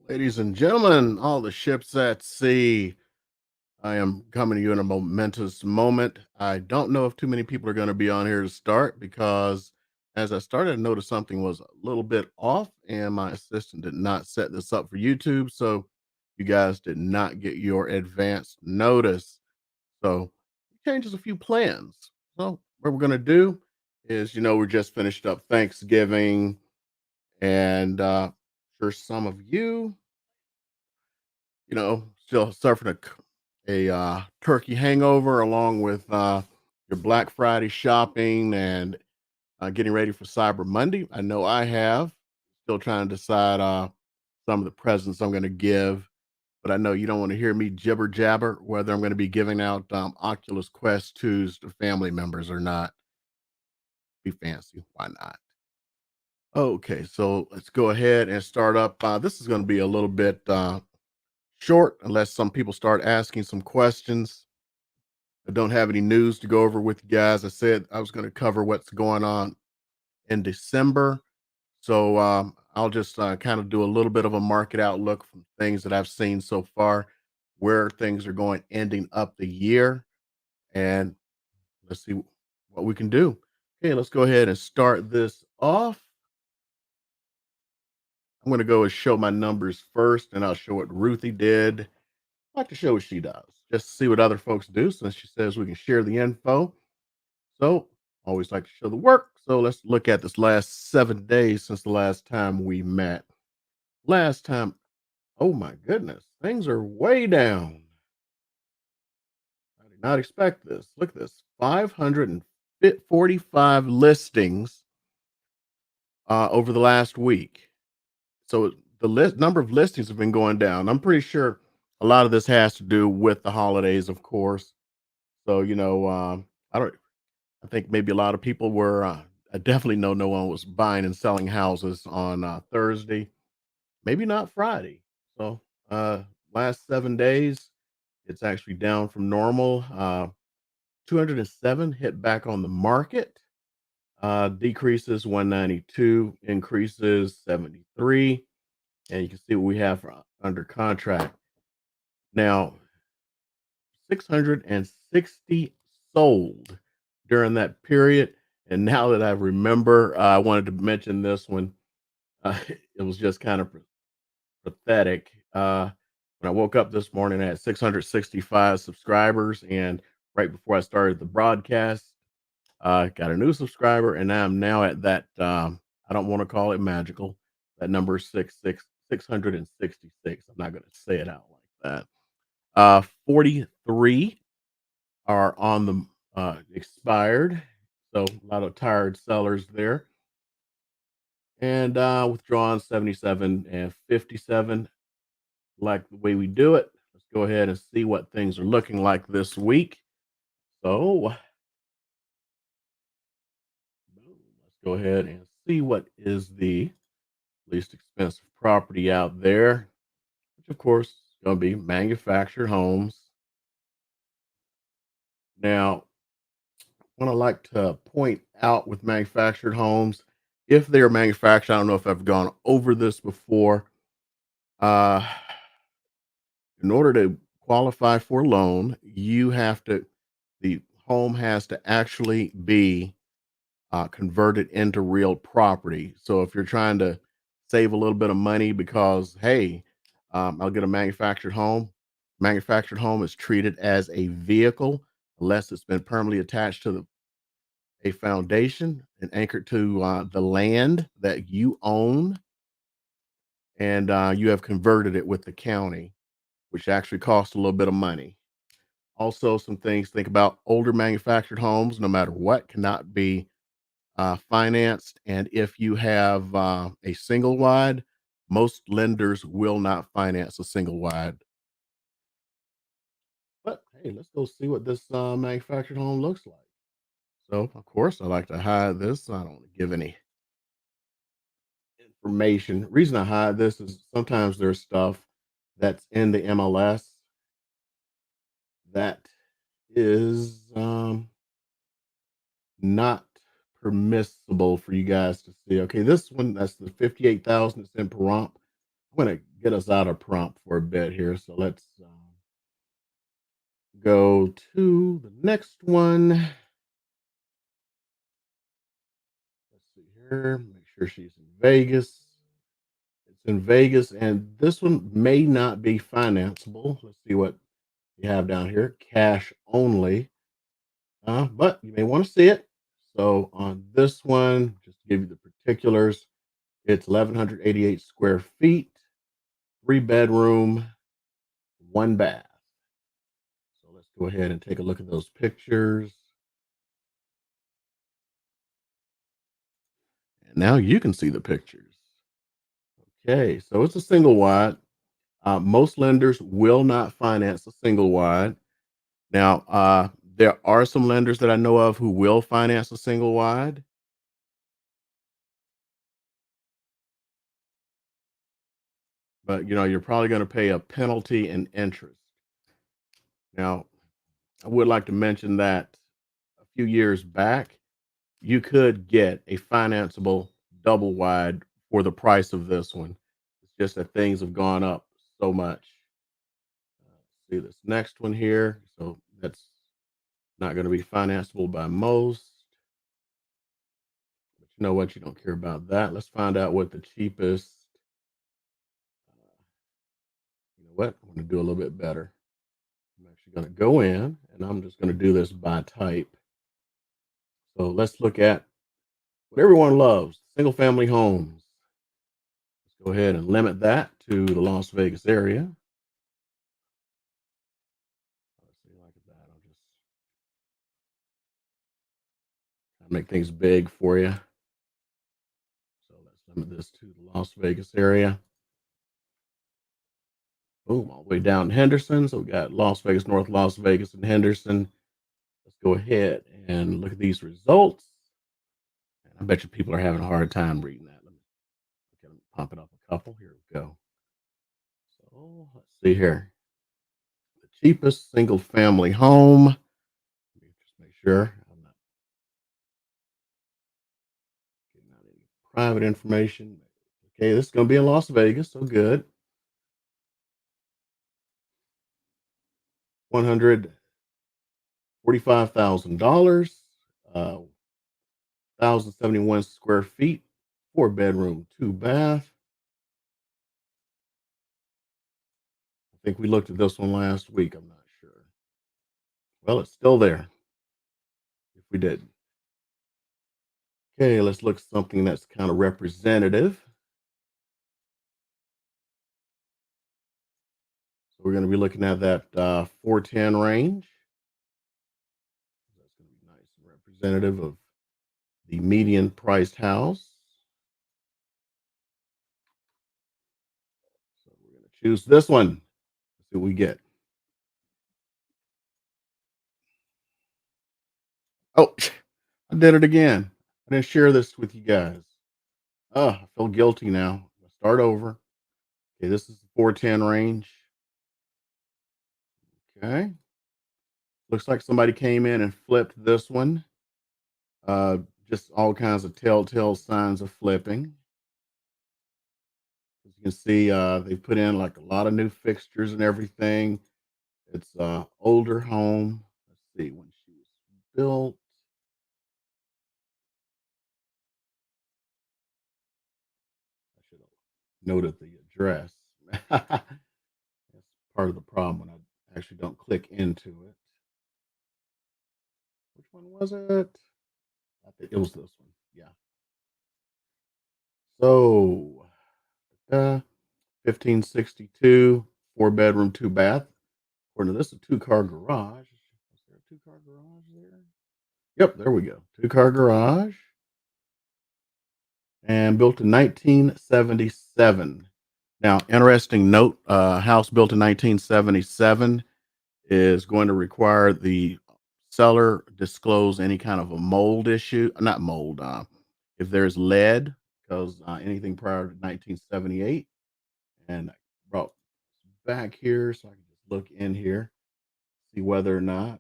Ladies and gentlemen, all the ships at sea, I am coming to you in a momentous moment. I don't know if too many people are going to be on here to start because as I started, I noticed something was a little bit off and my assistant did not set this up for YouTube. So you guys did not get your advance notice. So it changes a few plans. So what we're going to do is, we're just finished up Thanksgiving and sure some of you still suffering a turkey hangover along with your Black Friday shopping and getting ready for Cyber Monday. I know I have. Still trying to decide some of the presents I'm going to give, but I know you don't want to hear me jibber jabber whether I'm going to be giving out Oculus Quest 2s to family members or not. Be fancy. Why not? Okay, so let's go ahead and start up. This is going to be a little bit short unless some people start asking some questions. I don't have any news to go over with you guys. I said I was going to cover what's going on in December. So I'll just kind of do a little bit of a market outlook from things that I've seen so far, where things are going ending up the year. And let's see what we can do. Okay, let's go ahead and start this off. I'm going to go and show my numbers first, and I'll show what Ruthie did. I like to show what she does, just to see what other folks do, since she says we can share the info. So always like to show the work. So let's look at this last 7 days since the last time we met. Last time, oh my goodness, things are way down. I did not expect this. Look at this, 545 listings over the last week. So the number of listings have been going down. I'm pretty sure a lot of this has to do with the holidays, of course. So, I think maybe a lot of people were, I definitely know no one was buying and selling houses on Thursday, maybe not Friday. So, last 7 days, it's actually down from normal. 207 hit back on the market, decreases 192, increases 73. And you can see what we have under contract. Now, 660 sold during that period. And now that I remember, I wanted to mention this one. It was just kind of pathetic. When I woke up this morning, I had 665 subscribers. And right before I started the broadcast, got a new subscriber. And I'm now at that, I don't want to call it magical. That number is 666. I'm not going to say it out like that. 43 are on the expired. So a lot of tired sellers there. And withdrawn 77 and 57. Like the way we do it. Let's go ahead and see what things are looking like this week. So let's go ahead and see what is the least expensive property out there, which of course is going to be manufactured homes. Now, what I like to point out with manufactured homes, if they are manufactured, I don't know if I've gone over this before. In order to qualify for a loan, the home has to actually be converted into real property. So if you're trying to save a little bit of money because, hey, I'll get a manufactured home is treated as a vehicle unless it's been permanently attached to a foundation and anchored to the land that you own, and you have converted it with the county, which actually costs a little bit of money. Also, some things, think about older manufactured homes, no matter what, cannot be financed. And if you have a single wide, Most lenders will not finance a single wide. But hey, let's go see what this manufactured home looks like. So, of course, I like to hide this. I don't want to give any information. Reason I hide this is sometimes there's stuff that's in the MLS that is not permissible for you guys to see. Okay, this one that's the 58,000. It's in prompt. I'm going to get us out of prompt for a bit here. So let's go to the next one. Let's see here. Make sure she's in Vegas. It's in Vegas, and this one may not be financeable. Let's see what you have down here. Cash only, but you may want to see it. So on this one, just to give you the particulars, it's 1,188 square feet, 3 bedroom, 1 bath. So let's go ahead and take a look at those pictures. And now you can see the pictures. Okay, so it's a single wide. Most lenders will not finance a single wide. Now, there are some lenders that I know of who will finance a single wide, but you're probably going to pay a penalty and interest. Now, I would like to mention that a few years back, you could get a financeable double wide for the price of this one. It's just that things have gone up so much. See this next one here. So that's not going to be financeable by most. But you know what? You don't care about that. Let's find out what the cheapest. You know what? I'm going to do a little bit better. I'm actually going to go in and I'm just going to do this by type. So let's look at what everyone loves, single family homes. Let's go ahead and limit that to the Las Vegas area. Let's see, like that. I'll just make things big for you. So let's limit this to the Las Vegas area. Boom, all the way down to Henderson. So we got Las Vegas, North Las Vegas, and Henderson. Let's go ahead and look at these results. And I bet you people are having a hard time reading that. Let me pump it up a couple. Here we go. So let's see here. The cheapest single family home. Let me just make sure I'm not getting out any private information. Okay, this is going to be in Las Vegas. So good. $145,000. 1,071 square feet, 4 bedroom, 2 bath. I think we looked at this one last week. I'm not sure. Well, it's still there if we didn't. Okay, let's look at something that's kind of representative. So we're going to be looking at that 410 range. That's going to be nice and representative of the median priced house. So we're going to choose this one. Let's see what we get. Oh, I did it again. I didn't share this with you guys. Oh, I feel guilty now. Let's start over. Okay, this is the 410 range. Okay. Looks like somebody came in and flipped this one. Uh, just all kinds of telltale signs of flipping. As you can see, they put in like a lot of new fixtures and everything. It's older home. Let's see when she was built. I should have noted the address. That's part of the problem when I actually don't click into it. Which one was it? I think it was this one. Yeah. So, 1562, 4 bedroom, 2 bath. According to this, a two-car garage. Is there a two-car garage there? Yep, there we go. Two-car garage and built in 1977. Now, interesting note, house built in 1977 is going to require the seller disclose any kind of a mold issue, not mold, if there's lead, because anything prior to 1978. And I brought back here so I can just look in here, see whether or not.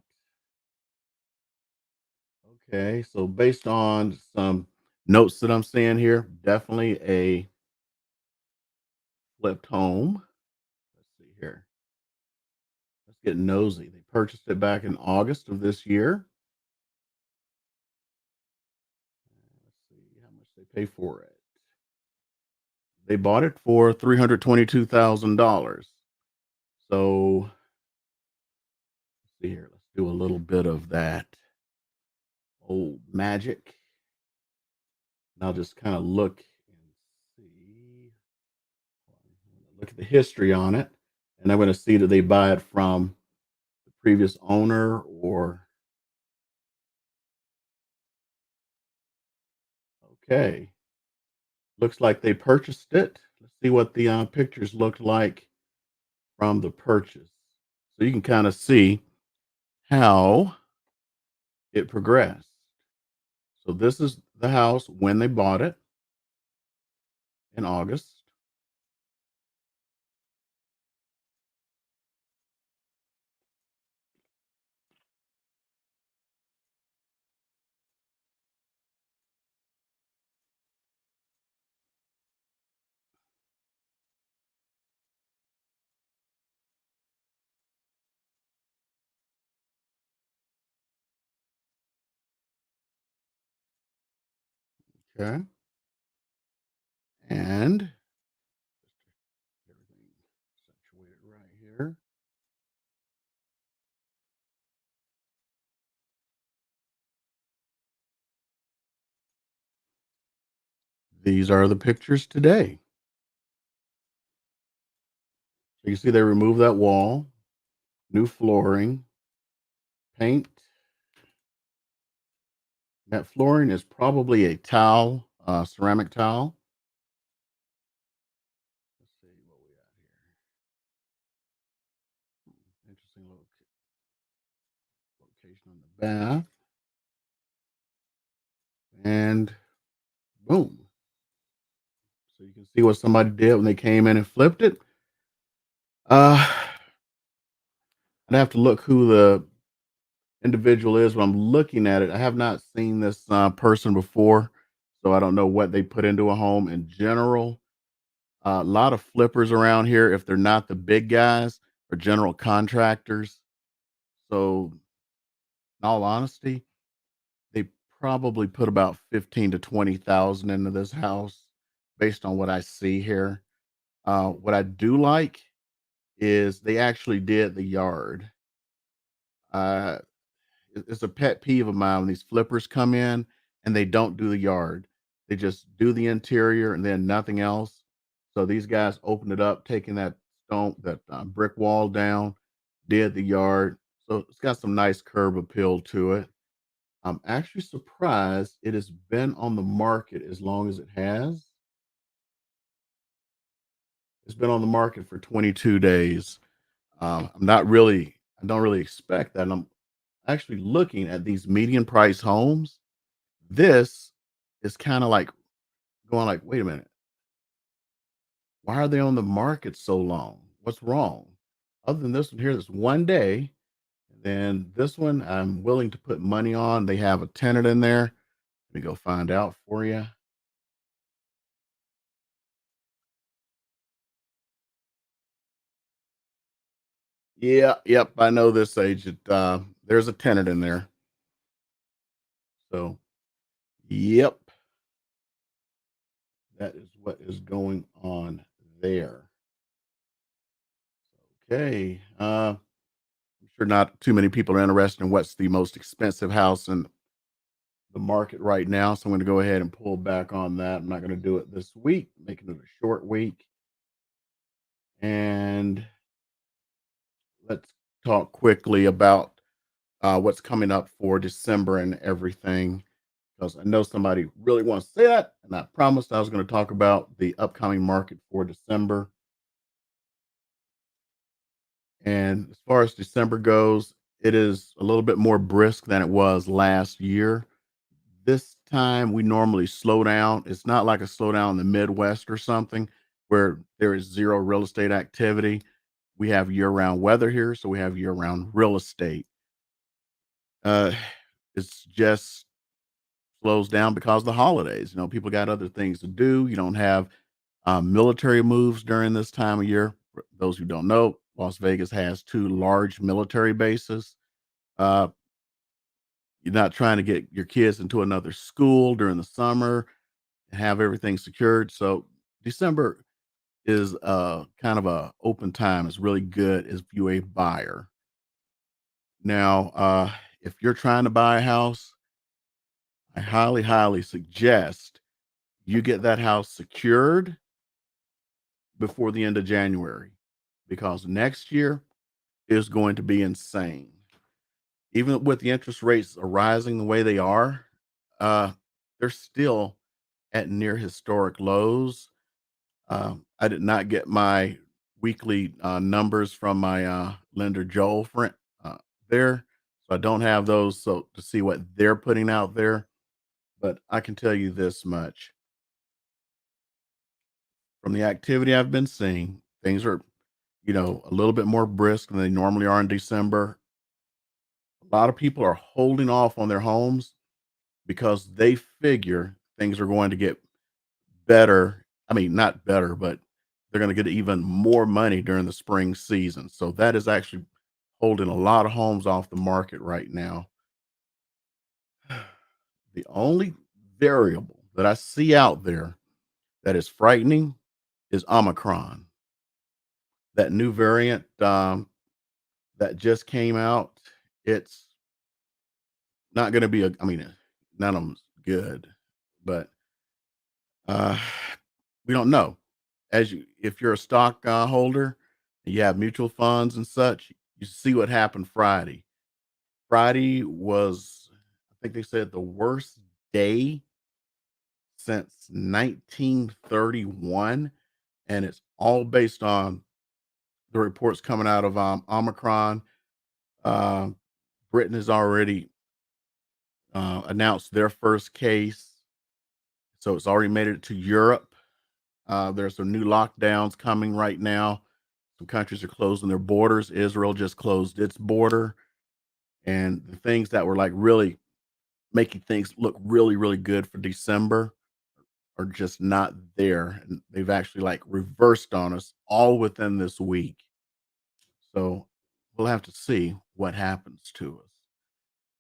Okay, so based on some notes that I'm seeing here, definitely a flipped home. Let's see here. Let's get nosy. They purchased it back in August of this year. Let's see how much they pay for it. They bought it for $322,000. So let's see here. Let's do a little bit of that old magic. And I'll just kind of look and see. Look at the history on it. And I'm going to see, did they buy it from the previous owner or okay. Looks like they purchased it. Let's see what the pictures looked like from the purchase. So you can kind of see how it progressed. So this is the house when they bought it in August. Okay. And everything situated right here. These are the pictures today. So you see they removed that wall, new flooring, paint. That flooring is probably a tile, ceramic tile. Let's see what we got here. Interesting location on the bath. And boom. So you can see what somebody did when they came in and flipped it. Uh, I'd have to look who the individual is when I'm looking at it. I have not seen this person before, so I don't know what they put into a home in general. A lot of flippers around here, if they're not the big guys, are general contractors. So, in all honesty, they probably put about 15 to 20,000 into this house based on what I see here. What I do like is they actually did the yard. Uh, it's a pet peeve of mine when these flippers come in and they don't do the yard. They just do the interior and then nothing else. So these guys opened it up, taking that brick wall down, did the yard. So it's got some nice curb appeal to it. I'm actually surprised it has been on the market as long as it has. It's been on the market for 22 days. I don't really expect that. And I'm actually looking at these median price homes. This is kind of like going like, wait a minute, why are they on the market so long? What's wrong? Other than this one here, this one day, and then this one I'm willing to put money on. They have a tenant in there. Let me go find out for you. Yeah, yep, I know this agent. There's a tenant in there. So, yep, that is what is going on there. Okay. I'm sure not too many people are interested in what's the most expensive house in the market right now. So I'm going to go ahead and pull back on that. I'm not going to do it this week, making it a short week. And let's talk quickly about what's coming up for December and everything. Because I know somebody really wants to say that. And I promised I was going to talk about the upcoming market for December. And as far as December goes, it is a little bit more brisk than it was last year. This time we normally slow down. It's not like a slowdown in the Midwest or something where there is zero real estate activity. We have year-round weather here, so we have year-round real estate. Uh, it's just slows down because of the holidays. You know, people got other things to do. You don't have military moves during this time of year. For those who don't know, Las Vegas has two large military bases. Uh, you're not trying to get your kids into another school during the summer and have everything secured. So December is kind of a open time. It's really good if you a buyer. Now, if you're trying to buy a house, I highly, highly suggest you get that house secured before the end of January because next year is going to be insane. Even with the interest rates rising the way they are, uh, they're still at near historic lows. I did not get my weekly numbers from my lender Joel friend there, so I don't have those so to see what they're putting out there. But I can tell you this much: from the activity I've been seeing, things are, a little bit more brisk than they normally are in December. A lot of people are holding off on their homes because they figure things are going to get better. I mean, not better, but they're going to get even more money during the spring season. So that is actually holding a lot of homes off the market right now. The only variable that I see out there that is frightening is Omicron, that new variant that just came out. It's not going to be I mean, none of them's good, but uh, we don't know. If you're a stock holder, and you have mutual funds and such, you see what happened Friday. Friday was, I think they said, the worst day since 1931, and it's all based on the reports coming out of Omicron. Uh, Britain has already announced their first case, so it's already made it to Europe. There's some new lockdowns coming right now. Some countries are closing their borders. Israel just closed its border, and the things that were like really making things look really, really good for December are just not there. And they've actually like reversed on us all within this week. So we'll have to see what happens to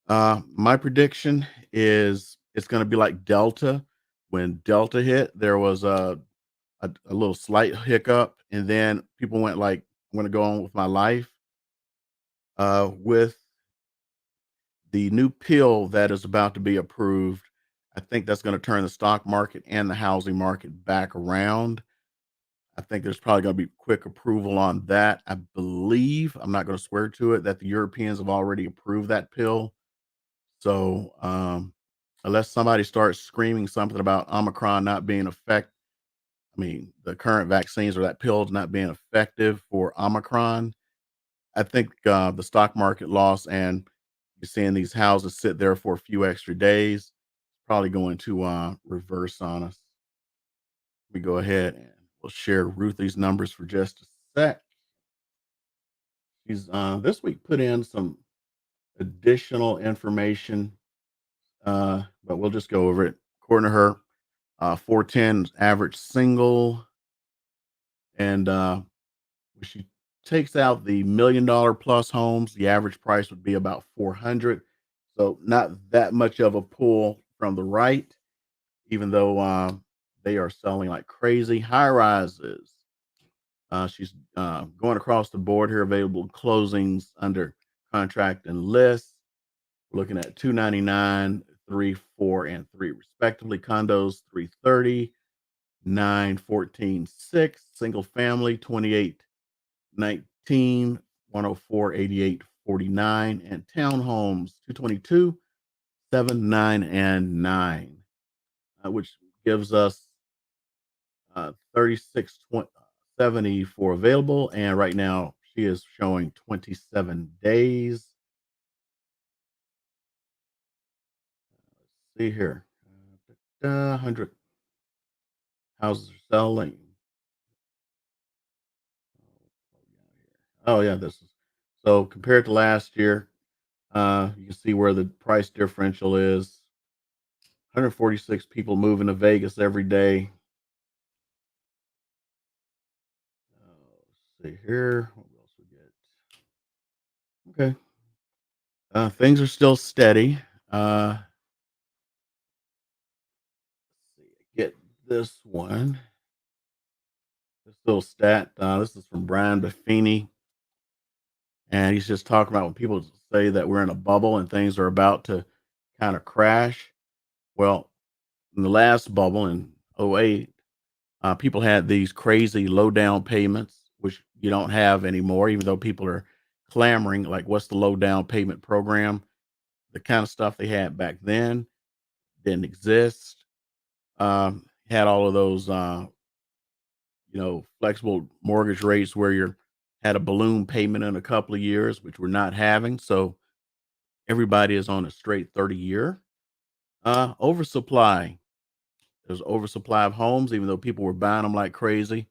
us. My prediction is it's going to be like Delta. When Delta hit, there was a little slight hiccup, and then people went like, "I'm going to go on with my life." With the new pill that is about to be approved, I think that's going to turn the stock market and the housing market back around. I think there's probably going to be quick approval on that. I believe, I'm not going to swear to it, that the Europeans have already approved that pill. So, unless somebody starts screaming something about Omicron not being effective, I mean, the current vaccines or that pill not being effective for Omicron, I think the stock market loss and you're seeing these houses sit there for a few extra days, probably going to reverse on us. We go ahead and we'll share Ruthie's numbers for just a sec. She's this week put in some additional information, but we'll just go over it. According to her, 410 average single, and when she takes out the $1 million plus homes, the average price would be about 400. So not that much of a pull from the right, even though they are selling like crazy. High rises. She's going across the board here. Available closings under contract and list. We're looking at 299, 3, 4, and 3 respectively. Condos 330, 9, 14, 6. Single family 28, 19, 104, 88, 49, and townhomes 222, 7, 9, and 9, which gives us 36, 70 for available. And right now She is showing 27 days. See here. 100 houses are selling. Oh, yeah, this is so compared to last year, you can see where the price differential is. 146 people moving to Vegas every day. Let's see here. What else we get? Okay. Things are still steady. Let's see. Get this one. This little stat. This is from Brian Buffini, and he's just talking about when people say that we're in a bubble and things are about to kind of crash. Well, in the last bubble in '08, people had these crazy low down payments, which you don't have anymore, even though people are clamoring, like, what's the low down payment program? The kind of stuff they had back then didn't exist. Had all of those, flexible mortgage rates where you had a balloon payment in a couple of years, which we're not having. So everybody is on a straight 30-year. Oversupply. There's oversupply of homes, even though people were buying them like crazy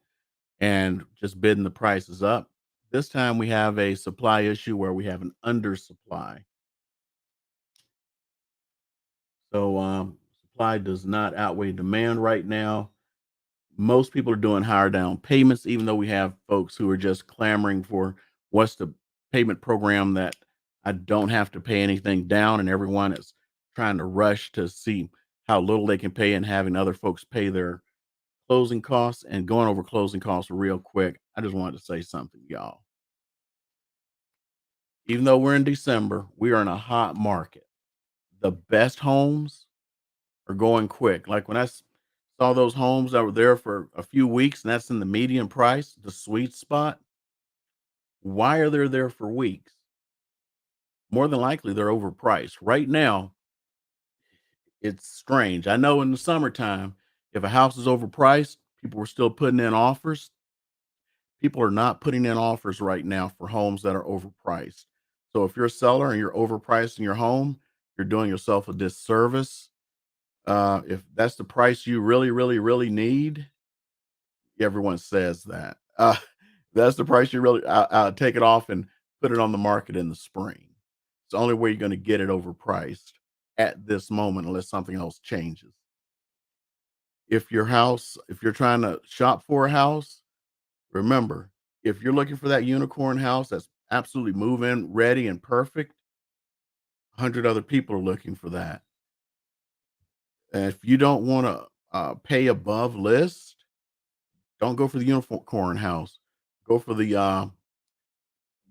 and just bidding the prices up. This time we have a supply issue where we have an undersupply. So supply does not outweigh demand right now. Most people are doing higher down payments, even though we have folks who are just clamoring for what's the payment program that I don't have to pay anything down, and everyone is trying to rush to see how little they can pay and having other folks pay their closing costs. And going over closing costs real quick, I just wanted to say something, y'all. Even though we're in December, we are in a hot market. The best homes are going quick. Like when saw those homes that were there for a few weeks, and that's in the median price, the sweet spot. Why are they there for weeks? More than likely, they're overpriced. Right now, it's strange. I know in the summertime, if a house is overpriced, people were still putting in offers. People are not putting in offers right now for homes that are overpriced. So if you're a seller and you're overpricing your home, you're doing yourself a disservice. If that's the price you really, really, really need, everyone says that. That's the price you really I'll take it off and put it on the market in the spring. It's the only way you're gonna get it overpriced at this moment unless something else changes. If you're trying to shop for a house, remember, if you're looking for that unicorn house that's absolutely move-in ready and perfect, 100 other people are looking for that. And if you don't wanna, pay above list, don't go for the unicorn house. Go for the,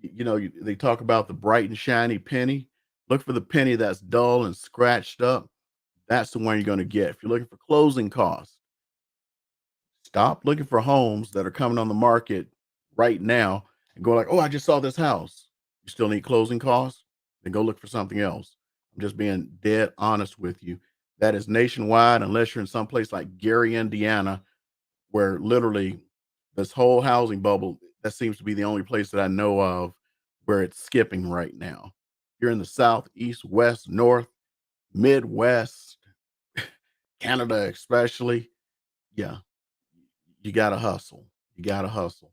they talk about the bright and shiny penny. Look for the penny that's dull and scratched up. That's the one you're going to get. If you're looking for closing costs, stop looking for homes that are coming on the market right now and go like, oh, I just saw this house. You still need closing costs? Then go look for something else. I'm just being dead honest with you. That is nationwide, unless you're in some place like Gary, Indiana, where literally this whole housing bubble, that seems to be the only place that I know of where it's skipping right now. You're in the South, East, West, North, Midwest, Canada, especially. Yeah, you got to hustle. You got to hustle.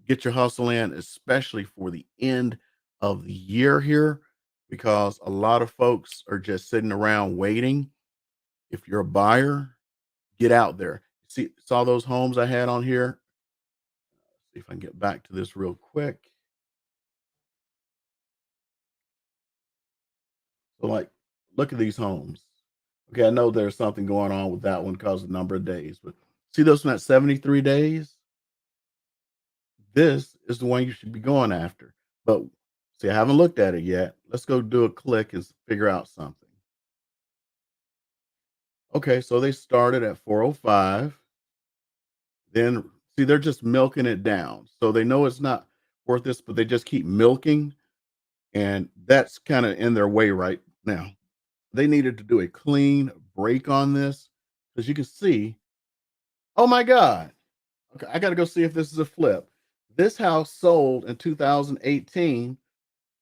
Get your hustle in, especially for the end of the year here, because a lot of folks are just sitting around waiting. If you're a buyer, get out there. Saw those homes I had on here. See if I can get back to this real quick. So, like, look at these homes. Okay, I know there's something going on with that one because of the number of days, but see this one at 73 days? This is the one you should be going after. But see, I haven't looked at it yet. Let's go do a click and figure out something. Okay, so they started at 405. Then see, they're just milking it down. So they know it's not worth this, but they just keep milking. And that's kind of in their way right now. They needed to do a clean break on this because you can see, oh my God. Okay, I got to go see if this is a flip. This house sold in 2018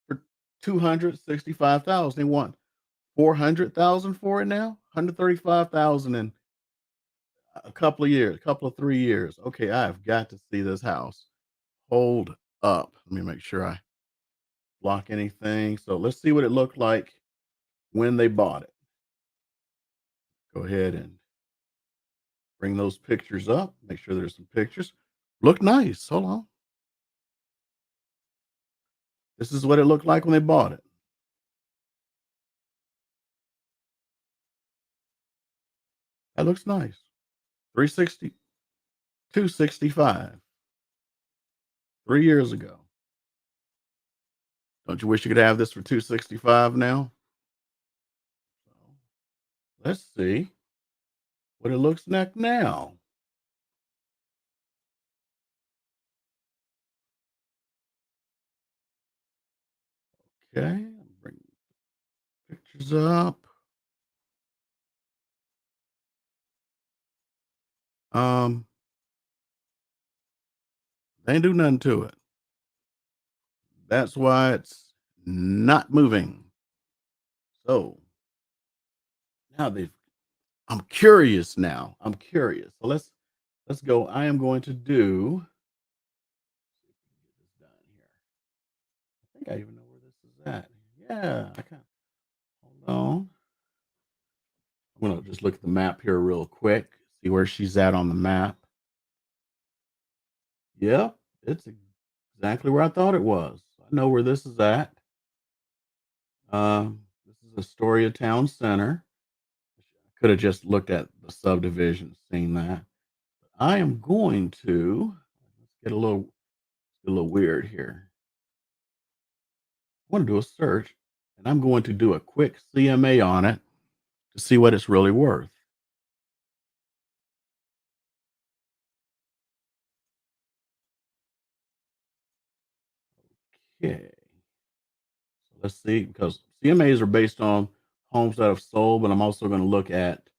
for 265,000. They want 400,000 for it now. 135,000 in a couple of years, a couple of 3 years. Okay, I've got to see this house. Hold up. Let me make sure I block anything. So let's see what it looked like when they bought it. Go ahead and bring those pictures up. Make sure there's some pictures. Look nice. Hold on. This is what it looked like when they bought it. That looks nice. 360, 265, 3 years ago. Don't you wish you could have this for 265 now? So let's see what it looks like now. Okay, bring pictures up. Um, they ain't do nothing to it. That's why it's not moving. So now they've I'm curious now. I'm curious. So let's go. I am going to do get this done here. I think I even know where this is at. Yeah, I can hold on. I'm gonna just look at the map here real quick, see where she's at on the map. Yep, it's exactly where I thought it was. I know where this is at. This is Astoria Town Center. Could have just looked at the subdivision, seen that. I am going to let's get a little weird here. I want to do a search, and I'm going to do a quick CMA on it to see what it's really worth. Okay, so let's see because CMAs are based on homes that have sold, but I'm also going to look at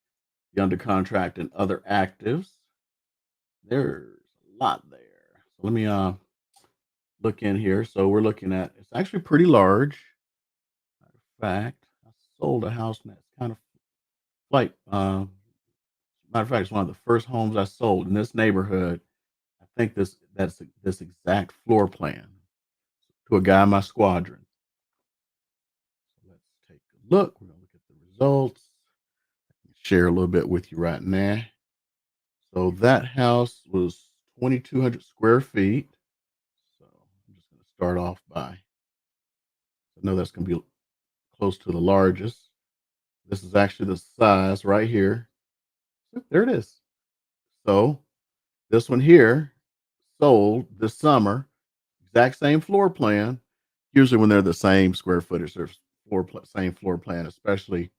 the under contract and other actives. There's a lot there. So let me look in here. So we're looking at it's actually pretty large. Matter of fact, I sold a house and that's kind of like matter of fact, it's one of the first homes I sold in this neighborhood. I think this exact floor plan to a guy in my squadron. So let's take a look. We're gonna look at the results. Share a little bit with you right now. So that house was 2,200 square feet. So I'm just going to start off by, I know that's going to be close to the largest. This is actually the size right here. There it is. So this one here sold this summer, exact same floor plan. Usually when they're the same square footage, there's same floor plan, especially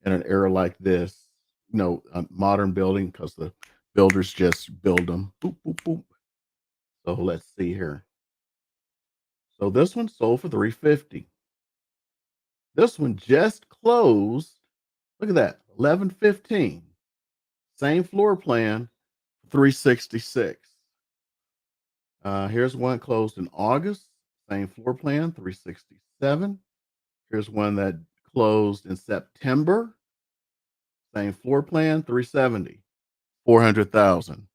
in an era like this, a modern building because the builders just build them. Boop, boop, boop. So let's see here. So this one sold for 350. This one just closed. Look at that, 1115. Same floor plan, 366. Here's one closed in August. Same floor plan, 367. Here's one that closed in September. Same floor plan, 370. 400,000.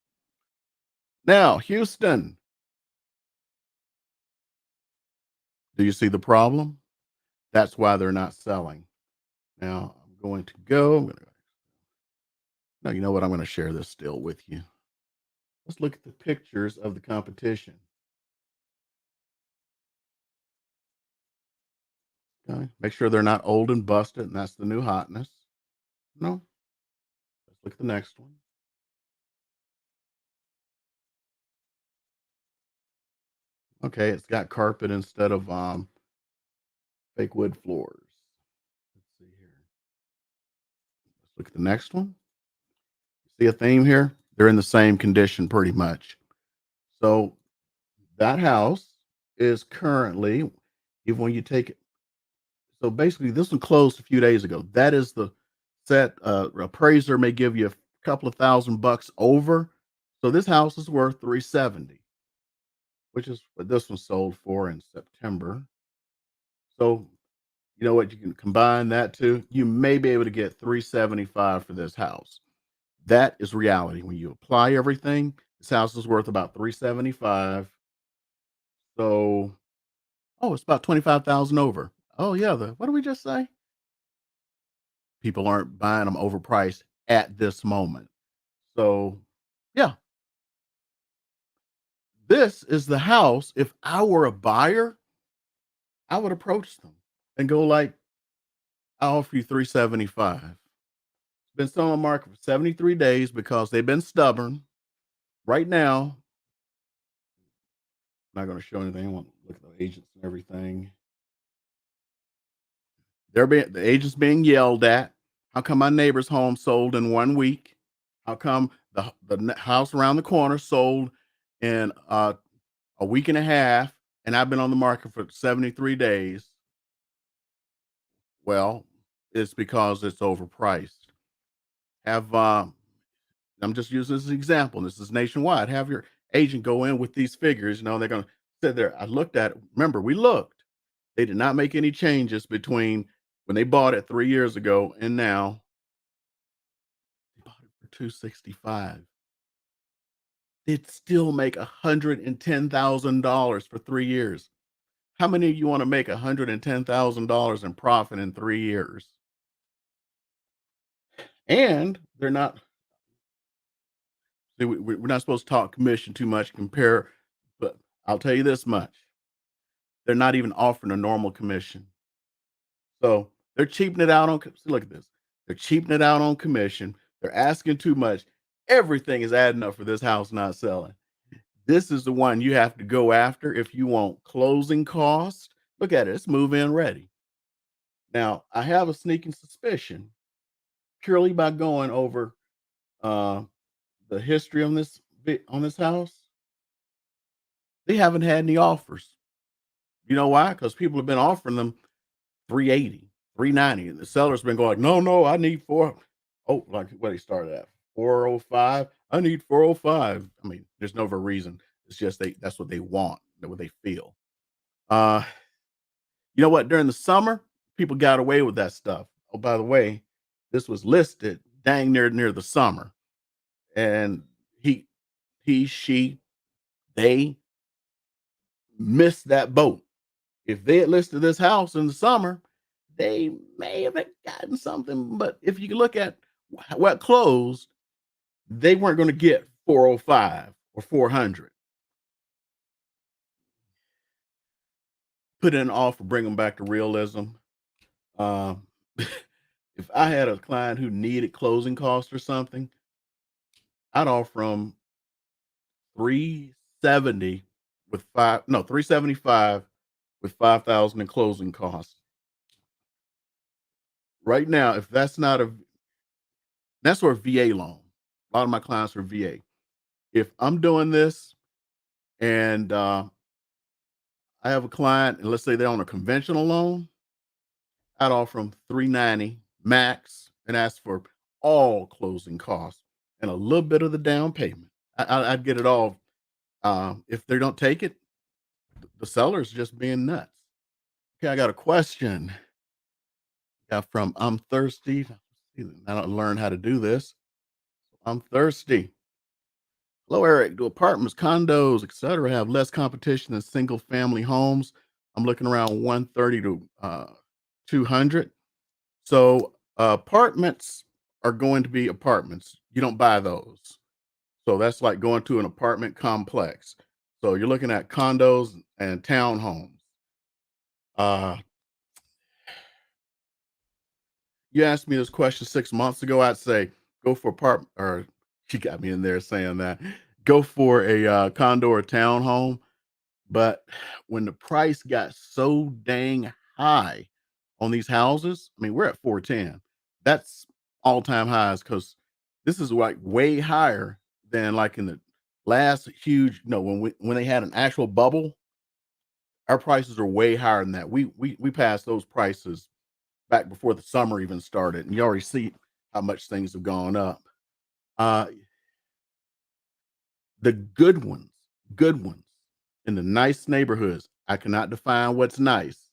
Now, Houston, do you see the problem? That's why they're not selling. Now, I'm going to go. No, you know what? I'm going to share this still with you. Let's look at the pictures of the competition. Okay. Make sure they're not old and busted, and that's the new hotness. No. Let's look at the next one. Okay, it's got carpet instead of fake wood floors. Let's see here. Let's look at the next one. See a theme here? They're in the same condition pretty much. So that house is currently, even when you take it, so basically this one closed a few days ago. That is the set appraiser may give you a couple of $1,000 over. So this house is worth 370. which is what this one sold for in September. So you know what? You can combine that too. You may be able to get 375 for this house. That is reality. When you apply everything, this house is worth about 375. So, oh, it's about 25,000 over. Oh yeah, the what did we just say? People aren't buying them overpriced at this moment. So, yeah, this is the house. If I were a buyer, I would approach them and go like, "I'll offer you 375." It's been still on the market for 73 days because they've been stubborn. Right now, I'm not going to show anything. I want to look at the agents and everything. The agent's being yelled at. How come my neighbor's home sold in 1 week? How come the house around the corner sold in a week and a half, and I've been on the market for 73 days? Well, it's because it's overpriced. Have I'm just using this as an example. This is nationwide. Have your agent go in with these figures. They're going to sit there. I looked at it. Remember, we looked. They did not make any changes between when they bought it 3 years ago and now. They bought it for 265. They'd still make $110,000 for 3 years. How many of you want to make $110,000 in profit in 3 years? And they're not. We're not supposed to talk commission too much. Compare, but I'll tell you this much: they're not even offering a normal commission. So they're cheaping it out on. See, look at this. They're cheaping it out on commission. They're asking too much. Everything is adding up for this house not selling. This is the one you have to go after if you want closing cost. Look at it. It's move in ready. Now, I have a sneaking suspicion purely by going over uh, the history on this house. They haven't had any offers. You know why? Because people have been offering them 380, 390, and the seller's been going, no, no, I need four. Oh, like what he started at 405. I need 405. I mean, there's no other reason. It's just that's what they want, what they feel. Uh, you know what? During the summer, people got away with that stuff. Oh, by the way, this was listed dang near the summer. And he, she, they missed that boat. If they had listed this house in the summer, they may have gotten something. But if you look at what closed, they weren't going to get 405 or 400. Put in an offer, bring them back to realism. Um, if I had a client who needed closing costs or something, I'd offer them 370 with 375 with 5,000 in closing costs. Right now, if that's for a VA loan. A lot of my clients are VA. If I'm doing this and I have a client, and let's say they're on a conventional loan, I'd offer them 390 max and ask for all closing costs and a little bit of the down payment. I'd get it all. If they don't take it, the seller's just being nuts. Okay, I got a question. Got from I'm thirsty. I don't learn how to do this. I'm thirsty. Hello, Eric. Do apartments, condos, etc., have less competition than single family homes? I'm looking around 130 to 200. So apartments are going to be apartments. You don't buy those. So that's like going to an apartment complex. So you're looking at condos and townhomes. Uh, you asked me this question 6 months ago. I'd say go for apartment, or she got me in there saying that go for a condo or townhome. But when the price got so dang high on these houses, I mean, we're at 410. That's all-time highs because this is like way higher than like in the last huge, when they had an actual bubble, our prices are way higher than that. We passed those prices back before the summer even started, and you already see how much things have gone up. Uh the good ones, good ones. in the nice neighborhoods. I cannot define what's nice.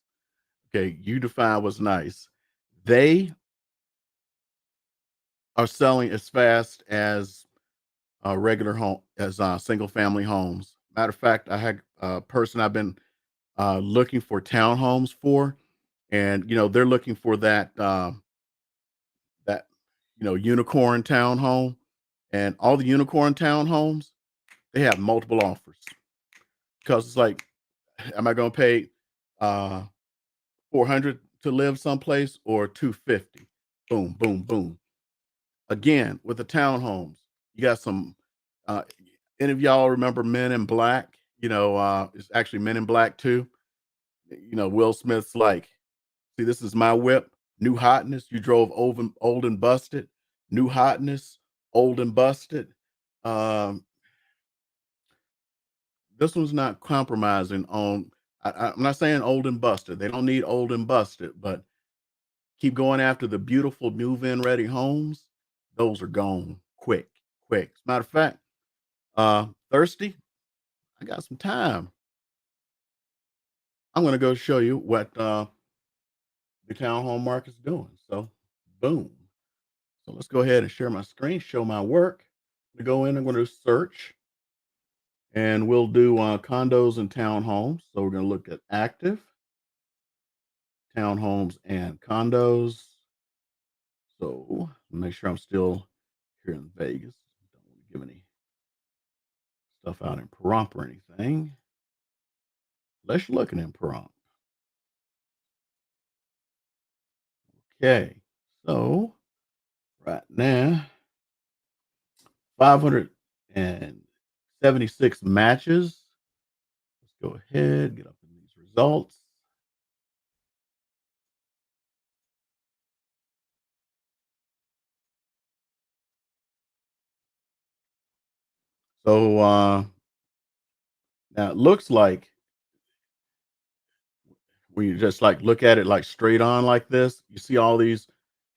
Okay, you define what's nice. They are selling as fast as regular home as single family homes. Matter of fact, I had a person I've been looking for townhomes for, and they're looking for that unicorn townhome, and all the unicorn townhomes they have multiple offers because it's like, am I going to pay 400 to live someplace or 250? Boom, boom, boom. Again, with the townhomes, you got some. Uh, any of y'all remember Men in Black? It's actually Men in Black too. Will Smith's like, see, this is my whip, new hotness. You drove old and busted, new hotness, old and busted. Um, this one's not compromising on. I'm not saying old and busted. They don't need old and busted, but keep going after the beautiful move-in ready homes. Those are gone quick, quick. As a matter of fact, thirsty. I got some time. I'm gonna go show you what the townhome market's doing. So, boom. So let's go ahead and share my screen, show my work. To go in, I'm going to search, and we'll do condos and townhomes. So we're going to look at active townhomes and condos. So make sure I'm still here in Vegas. Don't want to give any stuff out in Pahrump or anything. Unless you're looking in Pahrump. Okay. So right now, 576 matches. Let's go ahead, get up in these results. So now it looks like when you just like look at it like straight on like this, you see all these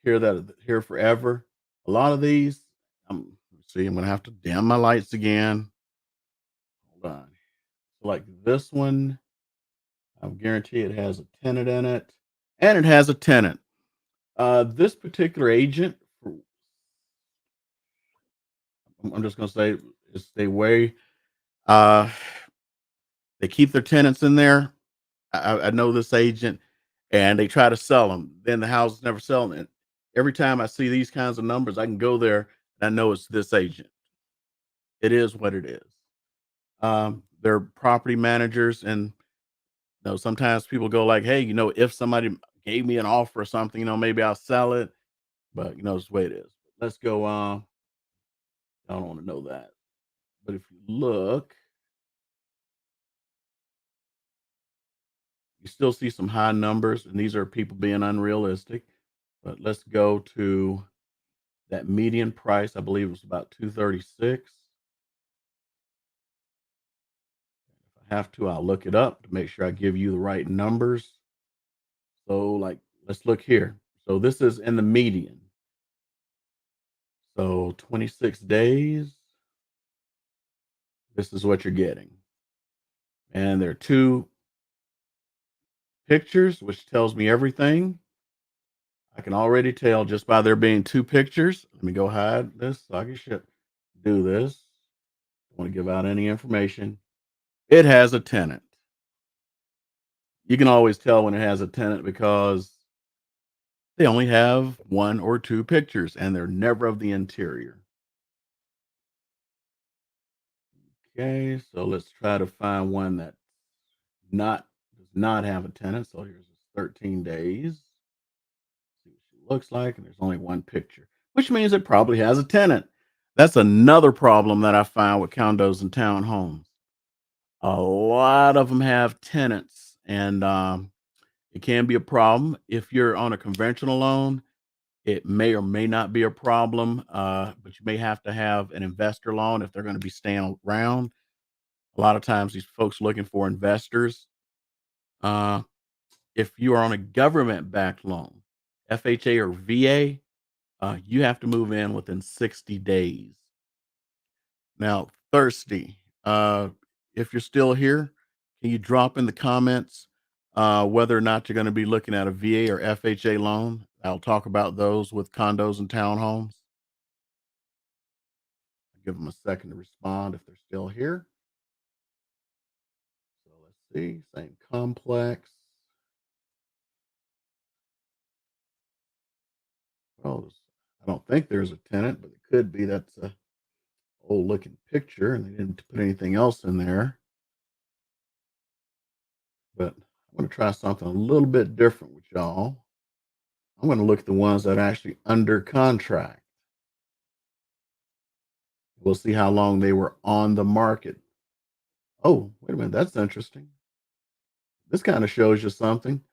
here that are here forever. A lot of these, let's see, I'm gonna have to dim my lights again. Hold on. So like this one, I guarantee it has a tenant in it, and it has a tenant. This particular agent, I'm just gonna say, is uh, they keep their tenants in there. I know this agent, and they try to sell them. Then the house is never selling it. Every time I see these kinds of numbers, I can go there and I know it's this agent. It is what it is. They're property managers, and sometimes people go like, "Hey, if somebody gave me an offer or something, maybe I'll sell it." But it's the way it is. Let's go. I don't want to know that. But if you look, you still see some high numbers, and these are people being unrealistic. But let's go to that median price. I believe it was about 236. If I have to, I'll look it up to make sure I give you the right numbers. So, like, let's look here. So this is in the median. So 26 days. This is what you're getting. And there are two pictures, which tells me everything. I can already tell just by there being two pictures. Let me go hide this so I can do this. Don't want to give out any information. It has a tenant. You can always tell when it has a tenant because they only have one or two pictures and they're never of the interior. Okay, so let's try to find one that does not have a tenant. So here's 13 days. See what she looks like, and there's only one picture, which means it probably has a tenant. That's another problem that I find with condos and townhomes. A lot of them have tenants, and it can be a problem if you're on a conventional loan. It may or may not be a problem, but you may have to have an investor loan if they're going to be staying around. A lot of times, these folks looking for investors. Uh, if you are on a government-backed loan, FHA or VA, you have to move in within 60 days. Now, thirsty. If you're still here, Can you drop in the comments whether or not you're going to be looking at a VA or FHA loan? I'll talk about those with condos and townhomes. Give them a second to respond if they're still here. So let's see, same complex. Oh, I don't think there's a tenant, but it could be. That's a old looking picture and they didn't put anything else in there. But I'm going to try something a little bit different with y'all. I'm going to look at the ones that are actually under contract. We'll see how long they were on the market. Oh, wait a minute. That's interesting. This kind of shows you something.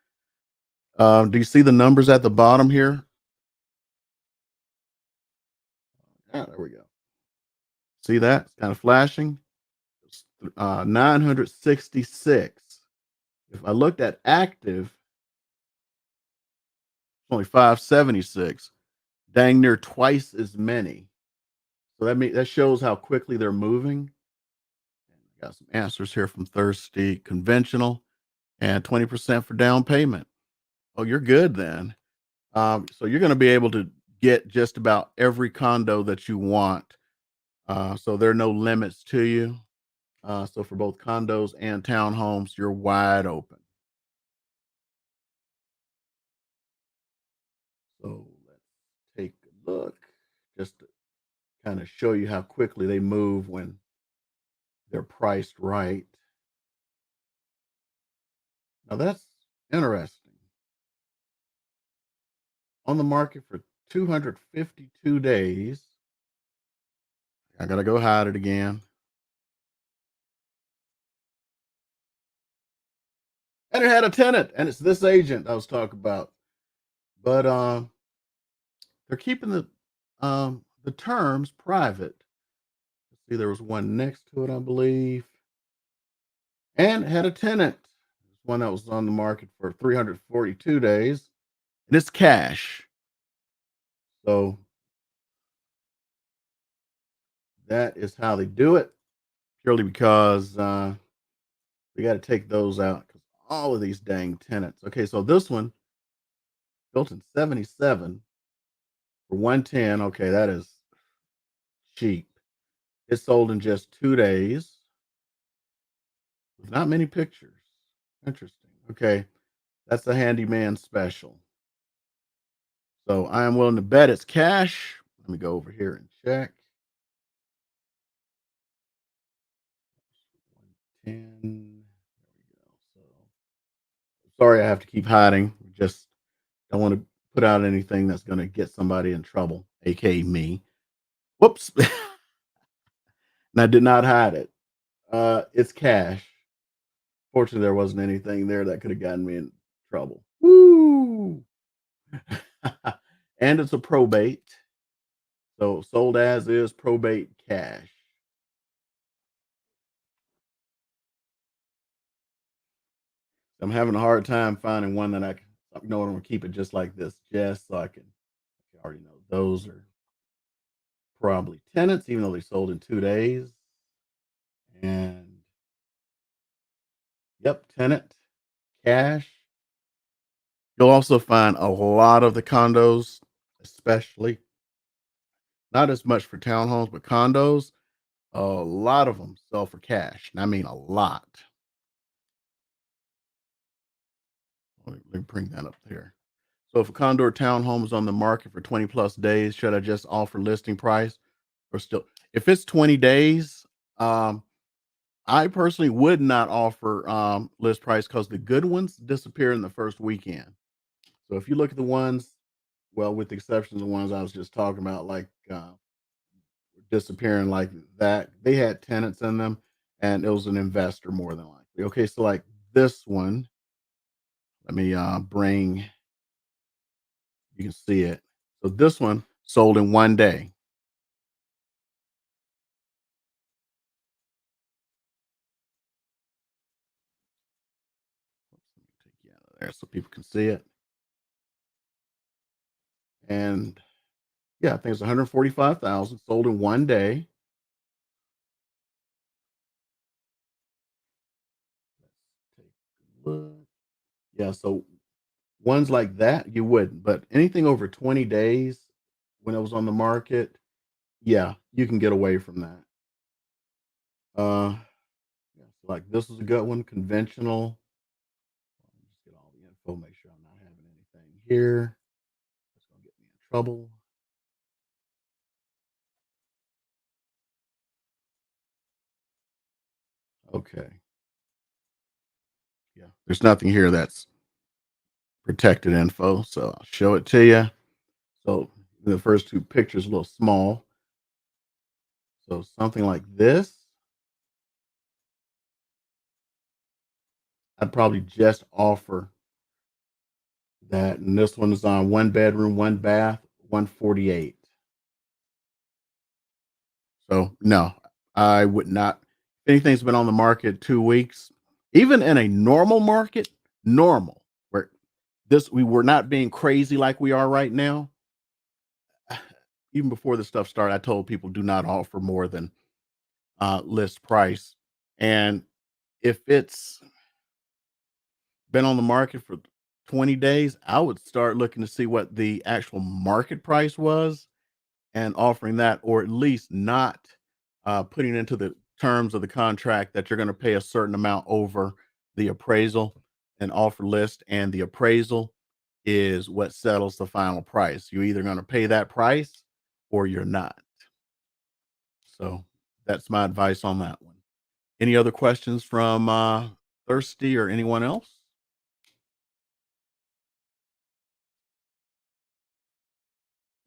Do you see the numbers at the bottom here? Ah, there we go. See that? It's kind of flashing. 966. If I looked at active, it's only 576. Dang near twice as many. So that shows how quickly they're moving. Got some answers here from Thirsty Conventional and 20% for down payment. Oh, you're good then. So you're going to be able to get just about every condo that you want. So there are no limits to you. So for both condos and townhomes, you're wide open. So let's take a look just to kind of show you how quickly they move when they're priced right. Now that's interesting. On the market for 252 days. I gotta go hide it again. And it had a tenant, and it's this agent I was talking about. But they're keeping the terms private. Let's see, there was one next to it, I believe, and it had a tenant. There's one that was on the market for 342 days, and it's cash. So that is how they do it, purely because we got to take those out because all of these dang tenants. Okay, so this one built in 77 for 110. Okay, that is cheap. It sold in just 2 days with not many pictures. Interesting. Okay, that's a handyman special. So I am willing to bet it's cash. Let me go over here and check. 110. There we go. So sorry I have to keep hiding. Just don't want to put out anything that's going to get somebody in trouble, aka me. Whoops. And I did not hide it. It's cash. Fortunately, there wasn't anything there that could have gotten me in trouble. Woo! And it's a probate. So sold as is, probate cash. I'm having a hard time finding one that I can, you know what, I'm gonna keep it just like this, just so I can, you already know those are probably tenants, even though they sold in 2 days. And yep, tenant, cash. You'll also find a lot of the condos, especially not as much for townhomes, but condos. A lot of them sell for cash. And I mean a lot. Let me bring that up there. So if a condo or townhome is on the market for 20 plus days, should I just offer listing price or still? If it's 20 days, um, I personally would not offer list price because the good ones disappear in the first weekend. So if you look at the ones, well, with the exception of the ones I was just talking about, like disappearing like that, they had tenants in them and it was an investor more than likely. Okay, so like this one, let me bring, you can see it. So this one sold in 1 day. Let me take you out of there so people can see it. And yeah, I think it's 145,000 sold in 1 day. Yeah, so ones like that, you wouldn't, but anything over 20 days when it was on the market, yeah, you can get away from that. Yeah, so like this is a good one, conventional. Let me just get all the info, make sure I'm not having anything here. That's gonna get me in trouble. Okay. Yeah. There's nothing here that's protected info, so I'll show it to you. So the first two pictures a little small. So something like this, I'd probably just offer that. And this one is on one bedroom, one bath, 148. So no, I would not. If anything's been on the market 2 weeks, even in a normal market, normal, where this we were not being crazy like we are right now. Even before this stuff started, I told people do not offer more than list price. And if it's been on the market for 20 days, I would start looking to see what the actual market price was and offering that, or at least not putting into the terms of the contract that you're going to pay a certain amount over the appraisal and offer list, and the appraisal is what settles the final price. You're either going to pay that price or you're not. So that's my advice on that one. Any other questions from Thirsty or anyone else?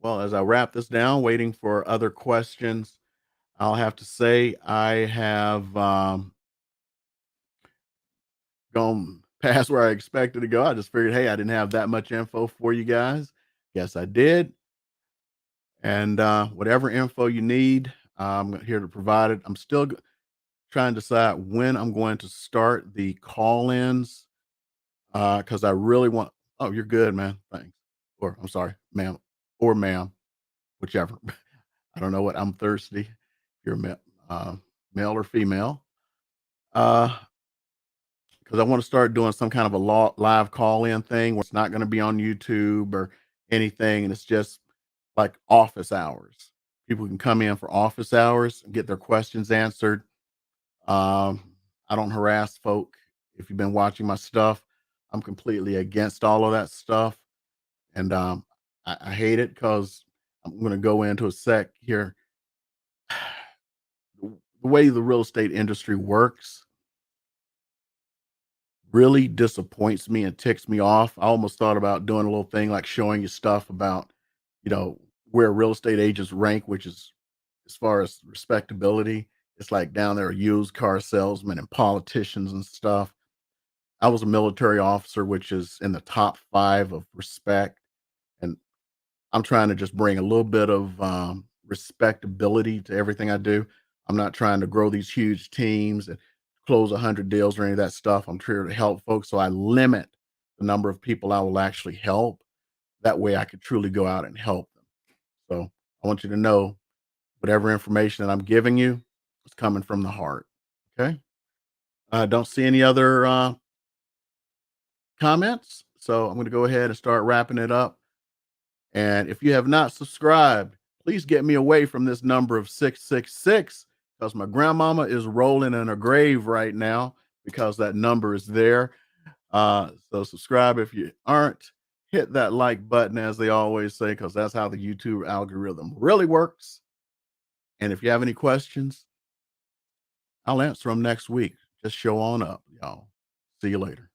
Well, as I wrap this down, waiting for other questions, I'll have to say I have gone past where I expected to go. I just figured, hey, I didn't have that much info for you guys. Guess I did. And whatever info you need, I'm here to provide it. I'm still trying to decide when I'm going to start the call ins because I really want. Oh, you're good, man. Thanks. Or I'm sorry, ma'am, or ma'am, whichever. I don't know what I'm thirsty. If you're uh, male or female. Uh, because I want to start doing some kind of a live call in thing where it's not going to be on YouTube or anything. And it's just like office hours. People can come in for office hours and get their questions answered. Um, I don't harass folk. If you've been watching my stuff, I'm completely against all of that stuff. And I hate it because I'm going to go into a sec here. The way the real estate industry works really disappoints me and ticks me off. I almost thought about doing a little thing like showing you stuff about, where real estate agents rank, which is as far as respectability. It's like down there, used car salesmen and politicians and stuff. I was a military officer, which is in the top five of respect. And I'm trying to just bring a little bit of respectability to everything I do. I'm not trying to grow these huge teams and close 100 deals or any of that stuff. I'm trying to help folks. So I limit the number of people I will actually help. That way I could truly go out and help them. So I want you to know whatever information that I'm giving you is coming from the heart. Okay. Don't see any other comments. So I'm going to go ahead and start wrapping it up. And if you have not subscribed, please get me away from this number of 666 because my grandmama is rolling in her grave right now because that number is there. So subscribe if you aren't. Hit that like button, as they always say, because that's how the YouTube algorithm really works. And if you have any questions, I'll answer them next week. Just show on up, y'all. See you later.